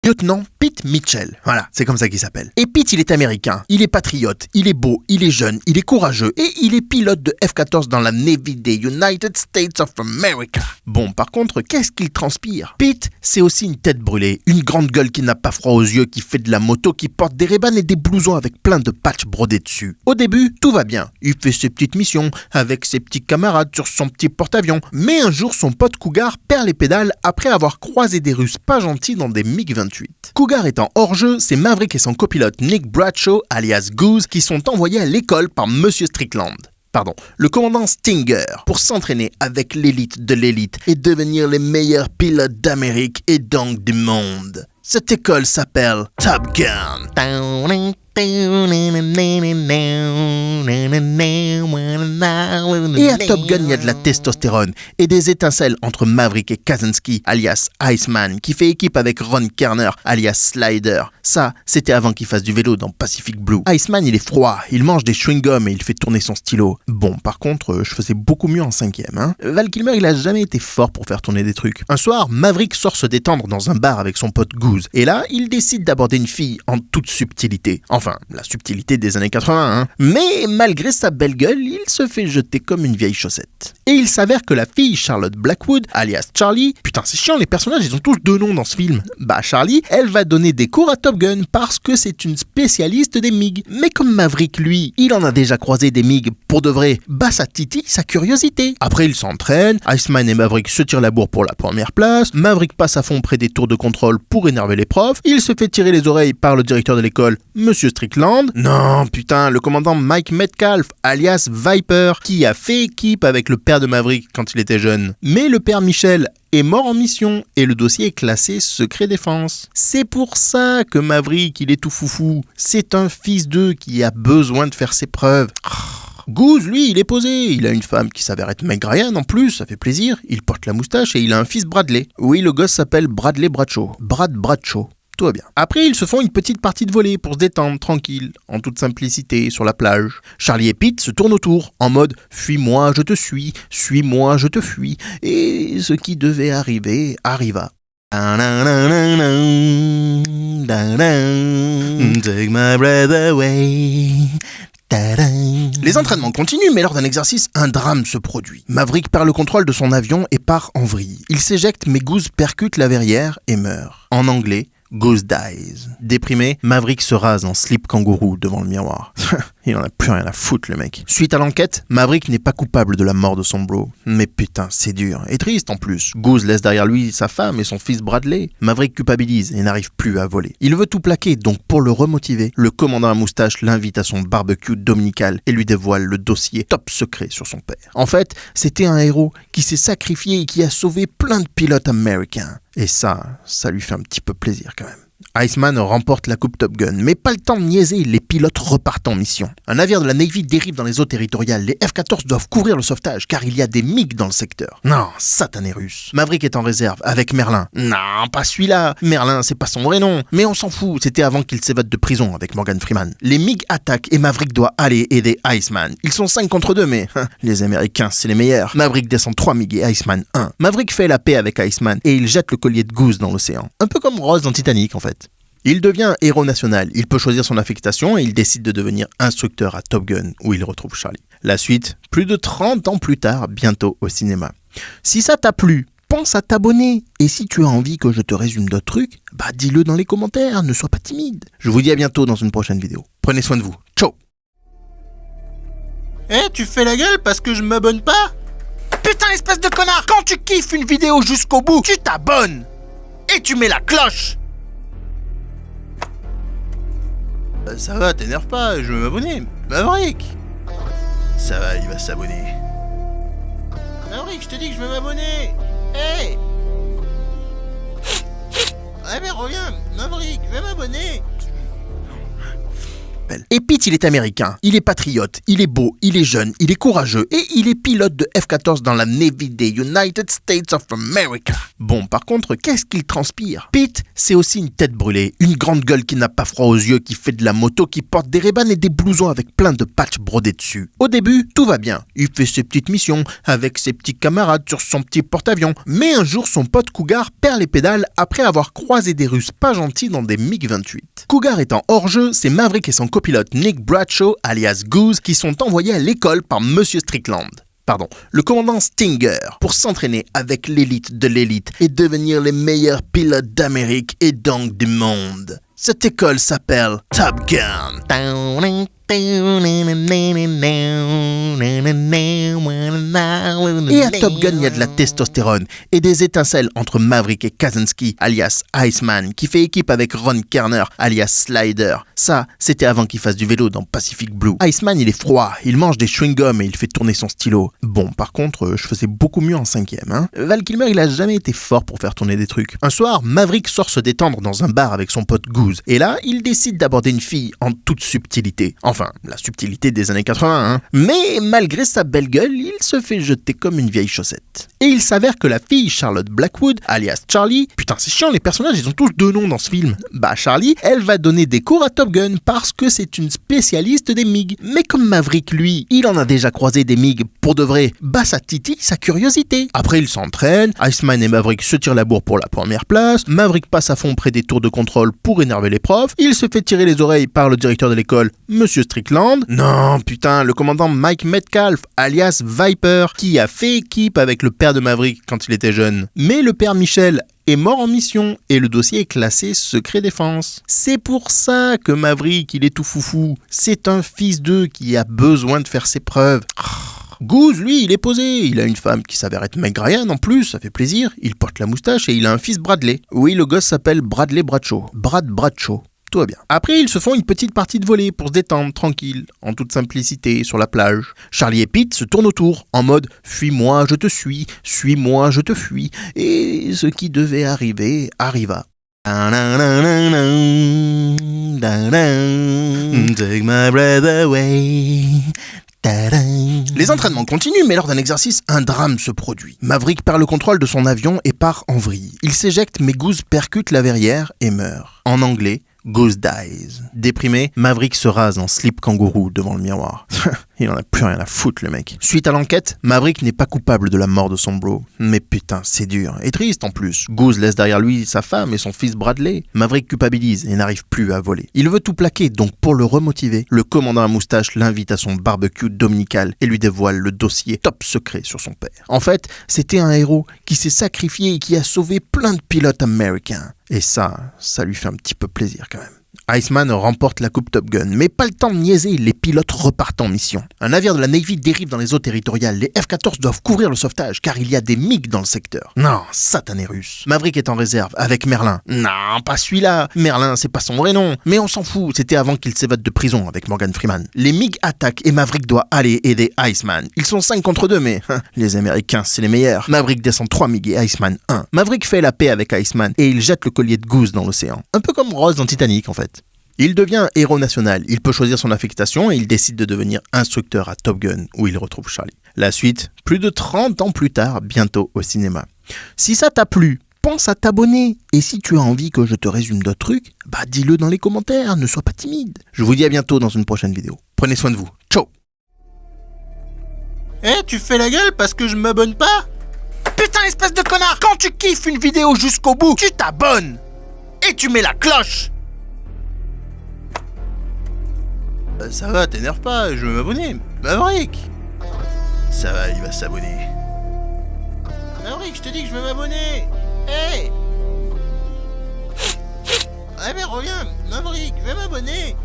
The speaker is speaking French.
Lieutenant Pete Mitchell. Voilà, c'est comme ça qu'il s'appelle. Et Pete, il est américain, il est patriote, il est beau, il est jeune, il est courageux et il est pilote de F-14 dans la Navy des United States of America. Bon, par contre, qu'est-ce qu'il transpire? Pete, c'est aussi une tête brûlée, une grande gueule qui n'a pas froid aux yeux, qui fait de la moto, qui porte des Ray-Ban et des blousons avec plein de patchs brodés dessus. Au début, tout va bien. Il fait ses petites missions avec ses petits camarades sur son petit porte-avions. Mais un jour, son pote Cougar perd les pédales après avoir croisé des Russes pas gentils dans des MiG-28. Cougar étant hors jeu, c'est Maverick et son copilote Nick Bradshaw, alias Goose, qui sont envoyés à l'école par Monsieur Strickland. Le commandant Stinger, pour s'entraîner avec l'élite de l'élite et devenir les meilleurs pilotes d'Amérique et donc du monde. Cette école s'appelle Top Gun. Et à Top Gun, il y a de la testostérone et des étincelles entre Maverick et Kaczynski, alias Iceman, qui fait équipe avec Ron Kerner, alias Slider. Ça, c'était avant qu'il fasse du vélo dans Pacific Blue. Iceman, il est froid, il mange des chewing-gums et il fait tourner son stylo. Bon, par contre, je faisais beaucoup mieux en 5e. Val Kilmer, il a jamais été fort pour faire tourner des trucs. Un soir, Maverick sort se détendre dans un bar avec son pote Goose. Et là, il décide d'aborder une fille en toute subtilité. Enfin, la subtilité des années 80, Mais malgré sa belle gueule, il se fait jeter comme une vieille chaussette. Et il s'avère que la fille Charlotte Blackwood, alias Charlie, putain c'est chiant, les personnages ils ont tous deux noms dans ce film. Charlie, elle va donner des cours à Top Gun parce que c'est une spécialiste des MiG. Mais comme Maverick, lui, il en a déjà croisé des MiG pour de vrai, ça titille sa curiosité. Après il s'entraîne, Iceman et Maverick se tirent la bourre pour la première place, Maverick passe à fond près des tours de contrôle pour énerver les profs, il se fait tirer les oreilles par le directeur de l'école, Monsieur Strickland. Non, putain, le commandant Mike Metcalf, alias Viper, qui a fait équipe avec le père de Maverick quand il était jeune. Mais le père Michel est mort en mission et le dossier est classé secret défense. C'est pour ça que Maverick, il est tout foufou. C'est un fils d'eux qui a besoin de faire ses preuves. Goose, lui, il est posé. Il a une femme qui s'avère être Meg Ryan en plus, ça fait plaisir. Il porte la moustache et il a un fils Bradley. Oui, le gosse s'appelle Bradley Bradshaw. Brad Bradshaw. Tout va bien. Après, ils se font une petite partie de volée pour se détendre, tranquille, en toute simplicité, sur la plage. Charlie et Pete se tournent autour, en mode « Fuis-moi, je te suis, suis-moi, je te fuis ». Et ce qui devait arriver, arriva. Take my breath away. Les entraînements continuent, mais lors d'un exercice, un drame se produit. Maverick perd le contrôle de son avion et part en vrille. Il s'éjecte, mais Goose percute la verrière et meurt. En anglais, Goose dies. Déprimé, Maverick se rase en slip kangourou devant le miroir. Il en a plus rien à foutre, le mec. Suite à l'enquête, Maverick n'est pas coupable de la mort de son bro. Mais putain, c'est dur. Et triste en plus. Goose laisse derrière lui sa femme et son fils Bradley. Maverick culpabilise et n'arrive plus à voler. Il veut tout plaquer, donc pour le remotiver, le commandant à moustache l'invite à son barbecue dominical et lui dévoile le dossier top secret sur son père. En fait, c'était un héros qui s'est sacrifié et qui a sauvé plein de pilotes américains. Et ça lui fait un petit peu plaisir quand même. Iceman remporte la coupe Top Gun, mais pas le temps de niaiser, les pilotes repartent en mission. Un navire de la Navy dérive dans les eaux territoriales, les F-14 doivent couvrir le sauvetage car il y a des MiG dans le secteur. Non, satané russe. Maverick est en réserve avec Merlin. Non, pas celui-là. Merlin, c'est pas son vrai nom. Mais on s'en fout, c'était avant qu'il s'évade de prison avec Morgan Freeman. Les MiG attaquent et Maverick doit aller aider Iceman. Ils sont 5 contre 2, mais les Américains, c'est les meilleurs. Maverick descend 3 MiG et Iceman 1. Maverick fait la paix avec Iceman et il jette le collier de Goose dans l'océan. Un peu comme Rose dans Titanic en fait. Il devient héros national, il peut choisir son affectation et il décide de devenir instructeur à Top Gun où il retrouve Charlie. La suite, plus de 30 ans plus tard, bientôt au cinéma. Si ça t'a plu, pense à t'abonner. Et si tu as envie que je te résume d'autres trucs, dis-le dans les commentaires, ne sois pas timide. Je vous dis à bientôt dans une prochaine vidéo. Prenez soin de vous. Ciao. Tu fais la gueule parce que je m'abonne pas? Putain, espèce de connard! Quand tu kiffes une vidéo jusqu'au bout, tu t'abonnes! Et tu mets la cloche! Ça va, t'énerve pas, je vais m'abonner. Maverick! Ça va, il va s'abonner. Maverick, je te dis que je vais m'abonner! Hey! Mais reviens, Maverick, je vais m'abonner! s'appelle. Et Pete, il est américain, il est patriote, il est beau, il est jeune, il est courageux et il est pilote de F-14 dans la Navy des United States of America. Bon, par contre, qu'est-ce qu'il transpire? Pete, c'est aussi une tête brûlée, une grande gueule qui n'a pas froid aux yeux, qui fait de la moto, qui porte des Ray-Ban et des blousons avec plein de patchs brodés dessus. Au début, tout va bien. Il fait ses petites missions avec ses petits camarades sur son petit porte-avions. Mais un jour, son pote Cougar perd les pédales après avoir croisé des Russes pas gentils dans des MiG-28. Cougar étant hors jeu, c'est Maverick et son copilote Nick Bradshaw, alias Goose, qui sont envoyés à l'école par Monsieur Strickland. Le commandant Stinger, pour s'entraîner avec l'élite de l'élite et devenir les meilleurs pilotes d'Amérique et donc du monde. Cette école s'appelle Top Gun. Et à Top Gun, il y a de la testostérone et des étincelles entre Maverick et Kaczynski, alias Iceman, qui fait équipe avec Ron Kerner, alias Slider. Ça, c'était avant qu'il fasse du vélo dans Pacific Blue. Iceman, il est froid, il mange des chewing-gums et il fait tourner son stylo. Bon, par contre, je faisais beaucoup mieux en 5e. Hein. Val Kilmer, il a jamais été fort pour faire tourner des trucs. Un soir, Maverick sort se détendre dans un bar avec son pote Goose. Et là, il décide d'aborder une fille en toute subtilité. Enfin, la subtilité des années 80, hein. Mais malgré sa belle gueule, il se fait jeter comme une vieille chaussette. Et il s'avère que la fille Charlotte Blackwood, alias Charlie, putain c'est chiant, les personnages ils ont tous deux noms dans ce film. Bah Charlie, elle va donner des cours à Top Gun parce que c'est une spécialiste des MiG. Mais comme Maverick lui, il en a déjà croisé des MiG pour de vrai, bah ça titille sa curiosité. Après il s'entraîne, Iceman et Maverick se tirent la bourre pour la première place, Maverick passe à fond près des tours de contrôle pour énerver les profs, il se fait tirer les oreilles par le directeur de l'école, Monsieur Strickland. Non, putain, le commandant Mike Metcalf, alias Viper, qui a fait équipe avec le père de Maverick quand il était jeune. Mais le père Michel est mort en mission et le dossier est classé secret défense. C'est pour ça que Maverick, il est tout foufou. C'est un fils d'eux qui a besoin de faire ses preuves. Goose, lui, il est posé. Il a une femme qui s'avère être Meg Ryan en plus, ça fait plaisir. Il porte la moustache et il a un fils Bradley. Oui, le gosse s'appelle Bradley Bradshaw. Brad Bradshaw. Tout va bien. Après, ils se font une petite partie de volée pour se détendre, tranquille, en toute simplicité, sur la plage. Charlie et Pete se tournent autour, en mode « Fuis-moi, je te suis-moi, je te fuis ». Et ce qui devait arriver, arriva. Take my breath away. Les entraînements continuent, mais lors d'un exercice, un drame se produit. Maverick perd le contrôle de son avion et part en vrille. Il s'éjecte, mais Goose percute la verrière et meurt. En anglais, Goose dies. Déprimé, Maverick se rase en slip kangourou devant le miroir. Il en a plus rien à foutre, le mec. Suite à l'enquête, Maverick n'est pas coupable de la mort de son bro. Mais putain, c'est dur. Et triste en plus. Goose laisse derrière lui sa femme et son fils Bradley. Maverick culpabilise et n'arrive plus à voler. Il veut tout plaquer, donc pour le remotiver, le commandant à moustache l'invite à son barbecue dominical et lui dévoile le dossier top secret sur son père. En fait, c'était un héros qui s'est sacrifié et qui a sauvé plein de pilotes américains. Et ça lui fait un petit peu plaisir quand même. Iceman remporte la coupe Top Gun, mais pas le temps de niaiser, les pilotes repartent en mission. Un navire de la Navy dérive dans les eaux territoriales, les F-14 doivent couvrir le sauvetage car il y a des MiG dans le secteur. Non, satané russe. Maverick est en réserve avec Merlin. Non, pas celui-là. Merlin, c'est pas son vrai nom. Mais on s'en fout, c'était avant qu'il s'évade de prison avec Morgan Freeman. Les MiG attaquent et Maverick doit aller aider Iceman. Ils sont 5 contre 2, mais les Américains, c'est les meilleurs. Maverick descend 3 MiG et Iceman 1. Maverick fait la paix avec Iceman et il jette le collier de Goose dans l'océan. Un peu comme Rose dans Titanic en fait. Il devient héros national, il peut choisir son affectation et il décide de devenir instructeur à Top Gun où il retrouve Charlie. La suite, plus de 30 ans plus tard, bientôt au cinéma. Si ça t'a plu, pense à t'abonner. Et si tu as envie que je te résume d'autres trucs, bah dis-le dans les commentaires, ne sois pas timide. Je vous dis à bientôt dans une prochaine vidéo. Prenez soin de vous. Ciao. Tu fais la gueule parce que je m'abonne pas? Putain, espèce de connard, quand tu kiffes une vidéo jusqu'au bout, tu t'abonnes et tu mets la cloche. Ça va, t'énerve pas, je veux m'abonner. Maverick. Ça va, il va s'abonner. Maverick, je te dis que je veux m'abonner. Hey. Ah mais reviens, Maverick, je vais m'abonner.